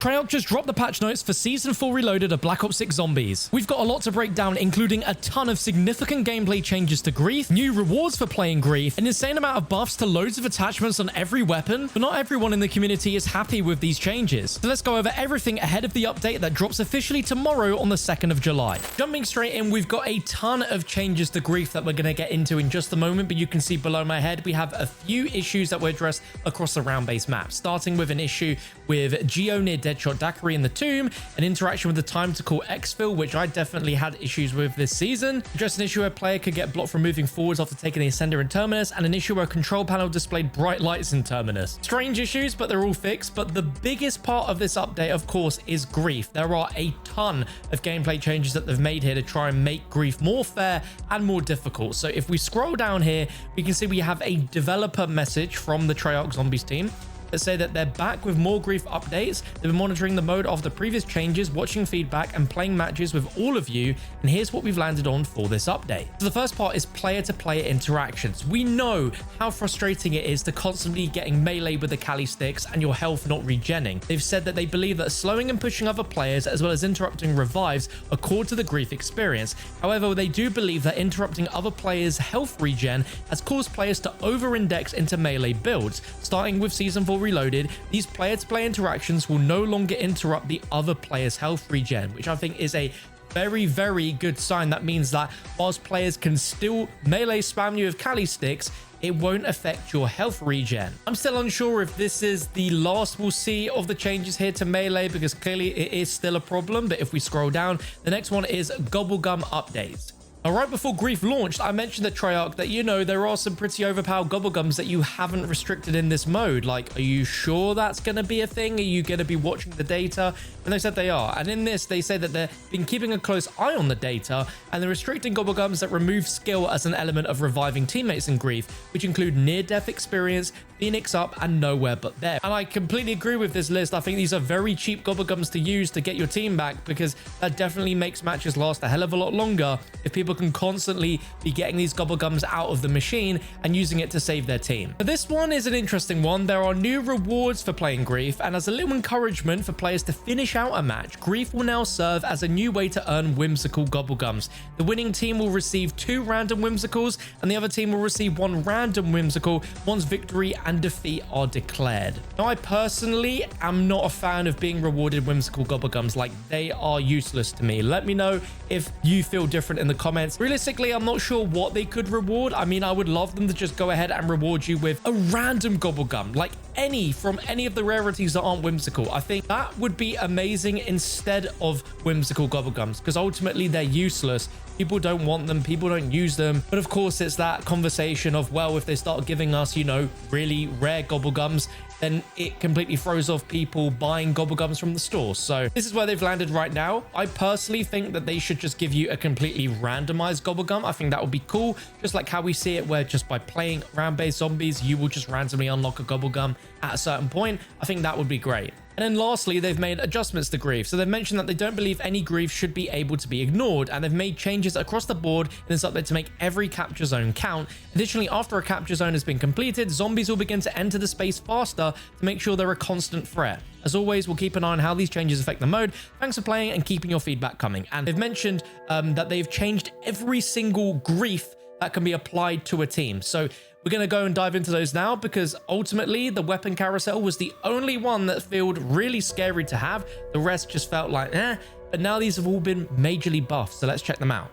Treyarch just dropped the patch notes for Season 4 Reloaded of Black Ops 6 Zombies. We've got a lot to break down, including a ton of significant gameplay changes to Grief, new rewards for playing Grief, an insane amount of buffs to loads of attachments on every weapon, but not everyone in the community is happy with these changes. So let's go over everything ahead of the update that drops officially tomorrow on the 2nd of July. Jumping straight in, we've got a ton of changes to Grief that we're going to get into in just a moment, but you can see below my head, we have a few issues that were addressed across the round-based map, starting with an issue with Geo near Deadshot Daiquiri in the Tomb, an interaction with the time to call exfil, which I definitely had issues with this season, just an issue where a player could get blocked from moving forwards after taking the Ascender in Terminus, and an issue where a control panel displayed bright lights in Terminus. Strange issues, but they're all fixed. But the biggest part of this update, of course, is Grief. There are a ton of gameplay changes that they've made here to try and make Grief more fair and more difficult. So if we scroll down here, we can see we have a developer message from the Treyarch Zombies team that say that they're back with more Grief updates. They've been monitoring the mode of the previous changes, watching feedback, and playing matches with all of you. And here's what we've landed on for this update. So the first part is player-to-player interactions. We know how frustrating it is to constantly getting melee with the Kali sticks and your health not regenning. They've said that they believe that slowing and pushing other players, as well as interrupting revives, are core to the Grief experience. However, they do believe that interrupting other players' health regen has caused players to over-index into melee builds. Starting with Season 4 Reloaded, these player-to-player interactions will no longer interrupt the other player's health regen, which I think is a very, very good sign. That means that whilst players can still melee spam you with Kali sticks, it won't affect your health regen. I'm still unsure if this is the last we'll see of the changes here to melee, because clearly it is still a problem. But if we scroll down, the next one is GobbleGum updates. Now, right before Grief launched, I mentioned to Treyarch that, you know, there are some pretty overpowered GobbleGums that you haven't restricted in this mode. Like, are you sure that's going to be a thing? Are you going to be watching the data? And they said they are. And in this, they say that they've been keeping a close eye on the data, and they're restricting GobbleGums that remove skill as an element of reviving teammates in Grief, which include near-death experience, Phoenix Up, and Nowhere But There. And I completely agree with this list. I think these are very cheap GobbleGums to use to get your team back, because that definitely makes matches last a hell of a lot longer if people can constantly be getting these GobbleGums out of the machine and using it to save their team. But this one is an interesting one. There are new rewards for playing Grief, and as a little encouragement for players to finish out a match, Grief will now serve as a new way to earn whimsical GobbleGums. The winning team will receive 2 random whimsicals, and the other team will receive 1 random whimsical once victory and defeat are declared. Now, I personally am not a fan of being rewarded whimsical GobbleGums. Like, they are useless to me. Let me know if you feel different in the comments. Realistically, I'm not sure what they could reward. I mean, I would love them to just go ahead and reward you with a random GobbleGum, like any from any of the rarities that aren't whimsical. I think that would be amazing instead of whimsical GobbleGums, because ultimately they're useless. People don't want them, people don't use them. But of course, it's that conversation of, well, if they start giving us, you know, really rare GobbleGums, then it completely throws off people buying GobbleGums from the store. So this is where they've landed right now. I personally think that they should just give you a completely randomized GobbleGum. I think that would be cool, just like how we see it, where just by playing round-based zombies, you will just randomly unlock a GobbleGum at a certain point. I think that would be great. And then lastly, they've made adjustments to Grief. So they've mentioned that they don't believe any Grief should be able to be ignored, and they've made changes across the board in this update to make every capture zone count. Additionally, after a capture zone has been completed, zombies will begin to enter the space faster to make sure they're a constant threat. As always, we'll keep an eye on how these changes affect the mode. Thanks for playing and keeping your feedback coming. And they've mentioned that they've changed every single Grief that can be applied to a team. So we're going to go and dive into those now, because ultimately the weapon carousel was the only one that felt really scary to have. The rest just felt like, but now these have all been majorly buffed. So let's check them out.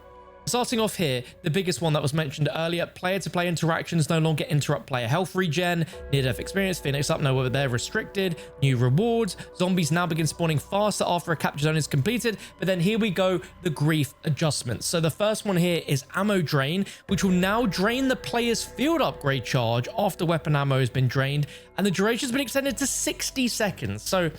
Starting off here, the biggest one that was mentioned earlier, player-to-player interactions no longer interrupt player health regen, near-death experience, Phoenix Up, Nowhere But There restricted, new rewards, zombies now begin spawning faster after a capture zone is completed. But then here we go, the Grief adjustments. So the first one here is ammo drain, which will now drain the player's field upgrade charge after weapon ammo has been drained, and the duration has been extended to 60 seconds. So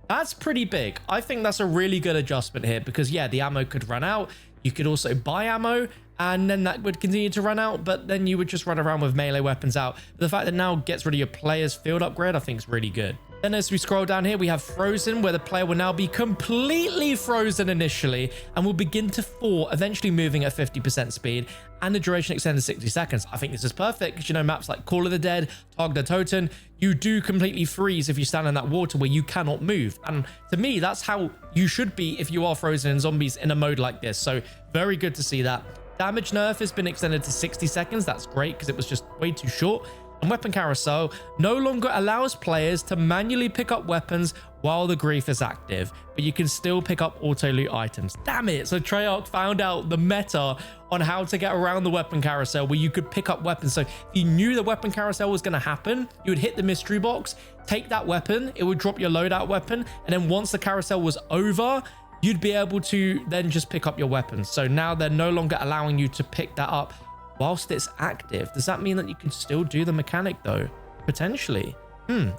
that's pretty big. I think that's a really good adjustment here, because yeah, the ammo could run out. You could also buy ammo, and then that would continue to run out, but then you would just run around with melee weapons out. But the fact that now gets rid of your player's field upgrade, I think is really good. Then as we scroll down here, we have Frozen, where the player will now be completely frozen initially and will begin to fall, eventually moving at 50% speed. and the duration extended to 60 seconds. I think this is perfect because, you know, maps like Call of the Dead, Tag the Toten, you do completely freeze if you stand in that water where you cannot move. And to me, that's how you should be if you are frozen in zombies in a mode like this. So very good to see that. Damage nerf has been extended to 60 seconds. That's great because it was just way too short. And weapon carousel no longer allows players to manually pick up weapons while the grief is active, but you can still pick up auto loot items. Damn it. So Treyarch found out the meta on how to get around the weapon carousel where you could pick up weapons. So if you knew the weapon carousel was going to happen, you would hit the mystery box, take that weapon, it would drop your loadout weapon, and then once the carousel was over, you'd be able to then just pick up your weapons. So now they're no longer allowing you to pick that up whilst it's active. Does that mean that you can still do the mechanic though? Potentially.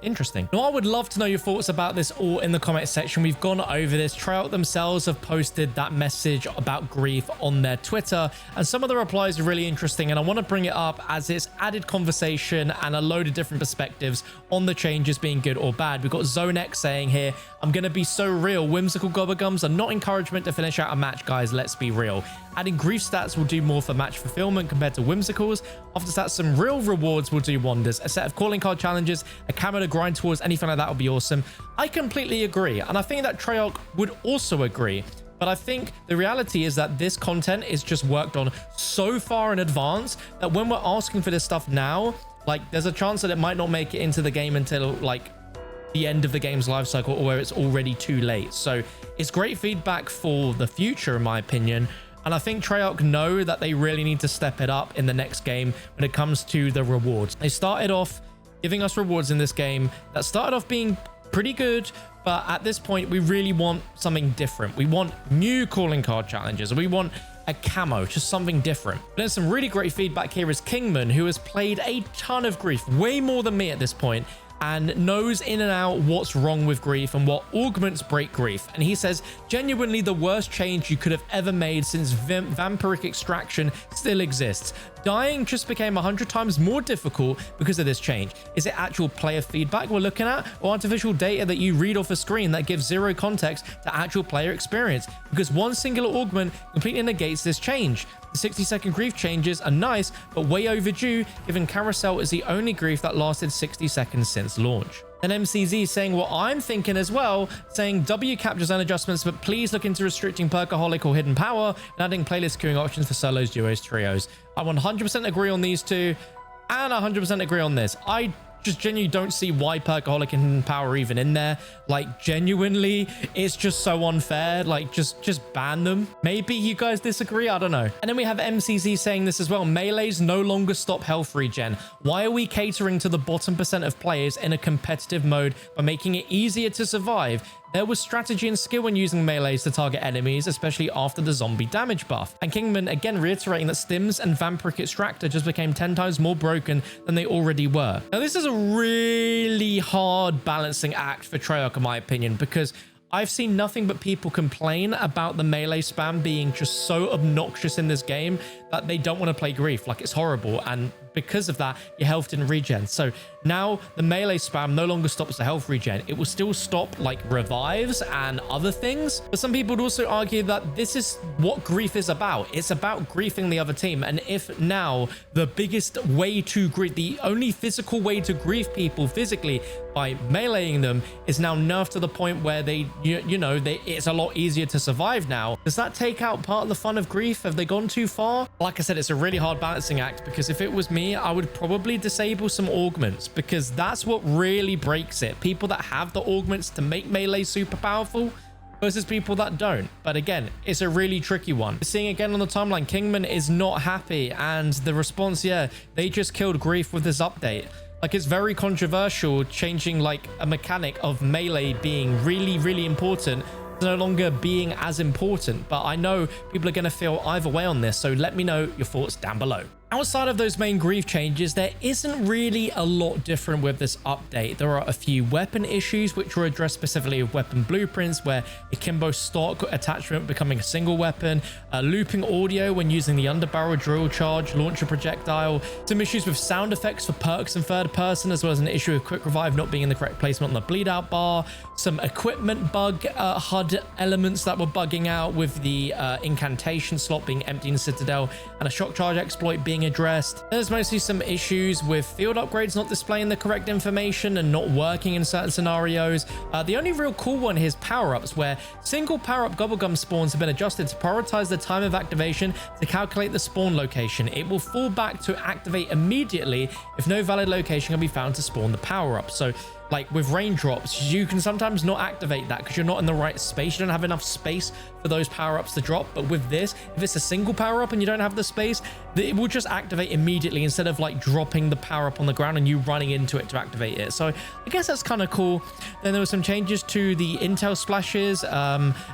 Interesting. Now, I would love to know your thoughts about this all in the comment section. We've gone over this. Treyarch themselves have posted that message about grief on their Twitter, and some of the replies are really interesting, and I want to bring it up as it's added conversation and a load of different perspectives on the changes being good or bad. We've got ZoneX saying here, I'm going to be so real. Whimsical GobbleGums are not encouragement to finish out a match, guys. Let's be real. Adding grief stats will do more for match fulfillment compared to whimsicals. After that, some real rewards will do wonders. A set of calling card challenges, a camera to grind towards, anything like that would be awesome. I completely agree, and I think that Treyarch would also agree. But I think the reality is that this content is just worked on so far in advance that when we're asking for this stuff now, like, there's a chance that it might not make it into the game until like the end of the game's life cycle, or where it's already too late. So it's great feedback for the future, in my opinion. And I think Treyarch know that they really need to step it up in the next game when it comes to the rewards. They started off giving us rewards in this game that started off being pretty good, but at this point, we really want something different. We want new calling card challenges. We want a camo, just something different. There's some really great feedback here is Kingman, who has played a ton of grief, way more than me at this point, and knows in and out what's wrong with grief and what augments break grief. And he says, genuinely the worst change you could have ever made since vampiric extraction still exists. Dying just became 100 times more difficult because of this change. Is it actual player feedback we're looking at, or artificial data that you read off a screen that gives zero context to actual player experience? Because one singular augment completely negates this change. The 60-second grief changes are nice, but way overdue, given Carousel is the only grief that lasted 60 seconds since launch. And MCZ saying what I'm thinking as well, saying W capture zone adjustments, but please look into restricting Perkaholic or Hidden Power and adding playlist queuing options for solos, duos, trios. I 100% agree on these two, and 100% agree on this. I just genuinely don't see why Perkaholic and Hidden Power are even in there. Like, genuinely, it's just so unfair. Like, just ban them. Maybe you guys disagree, I don't know. And then we have MCZ saying this as well. Melees no longer stop health regen. Why are we catering to the bottom % of players in a competitive mode by making it easier to survive? There was strategy and skill when using melees to target enemies, especially after the zombie damage buff. And Kingman again reiterating that Stims and Vampiric Extractor just became 10 times more broken than they already were. Now, this is a really hard balancing act for Treyarch, in my opinion, because I've seen nothing but people complain about the melee spam being just so obnoxious in this game that they don't want to play grief. Like, it's horrible, and because of that, your health didn't regen. So now the melee spam no longer stops the health regen. It will still stop like revives and other things. But some people would also argue that this is what grief is about. It's about griefing the other team. And if now the biggest way to grief, the only physical way to grief people physically by meleeing them, is now nerfed to the point where they, it's a lot easier to survive now. Does that take out part of the fun of grief? Have they gone too far? Like I said, it's a really hard balancing act, because if it was me, I would probably disable some augments, because that's what really breaks it. People that have the augments to make melee super powerful versus people that don't. But again, it's a really tricky one. Seeing again on the timeline, Kingman is not happy, and the response, yeah, they just killed grief with this update. Like, it's very controversial changing like a mechanic of melee being really, really important to no longer being as important. But I know people are going to feel either way on this, so let me know your thoughts down below. Outside of those main grief changes, there isn't really a lot different with this update. There are a few weapon issues which were addressed specifically with weapon blueprints, where akimbo stock attachment becoming a single weapon, looping audio when using the underbarrel drill charge, launcher projectile, some issues with sound effects for perks in third person, as well as an issue with quick revive not being in the correct placement on the bleed out bar, some equipment bug HUD elements that were bugging out with the incantation slot being empty in Citadel, and a shock charge exploit being addressed. There's mostly some issues with field upgrades not displaying the correct information and not working in certain scenarios. The only real cool one is power-ups, where single power-up GobbleGum spawns have been adjusted to prioritize the time of activation to calculate the spawn location. It will fall back to activate immediately if no valid location can be found to spawn the power-up. So like with raindrops, you can sometimes not activate that because you're not in the right space. You don't have enough space for those power-ups to drop. But with this, if it's a single power-up and you don't have the space, it will just activate immediately instead of like dropping the power-up on the ground and you running into it to activate it. So I guess that's kind of cool. Then there were some changes to the intel splashes,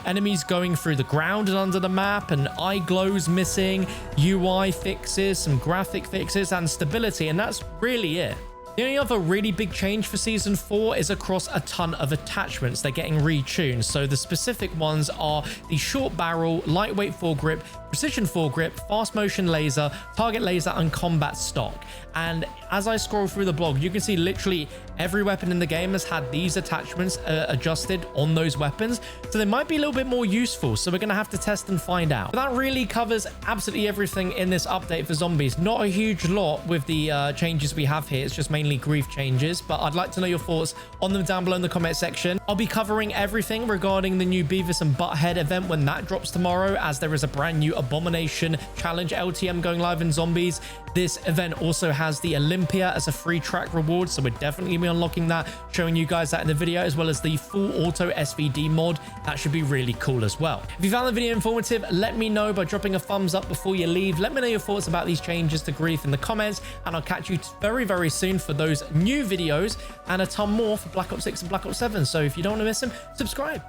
enemies going through the ground and under the map, and eye glows missing, UI fixes, some graphic fixes, and stability, and that's really it. The only other really big change for Season 4 is across a ton of attachments. They're getting retuned. So the specific ones are the short barrel, lightweight foregrip, precision foregrip, fast motion laser, target laser, and combat stock. And as I scroll through the blog, you can see literally every weapon in the game has had these attachments adjusted on those weapons. So they might be a little bit more useful. So we're going to have to test and find out. But that really covers absolutely everything in this update for zombies. Not a huge lot with the changes we have here. It's just mainly grief changes, but I'd like to know your thoughts on them down below in the comment section. I'll be covering everything regarding the new Beavis and Butthead event when that drops tomorrow, as there is a brand new Abomination challenge LTM going live in zombies. This event also has the Olympia as a free track reward, so we're definitely going to be unlocking that, showing you guys that in the video, as well as the full auto SVD mod. That should be really cool as well. If you found the video informative, let me know by dropping a thumbs up before you leave. Let me know your thoughts about these changes to grief in the comments, and I'll catch you very, very soon for those new videos and a ton more for Black Ops 6 and Black Ops 7. So if you don't want to miss them, subscribe.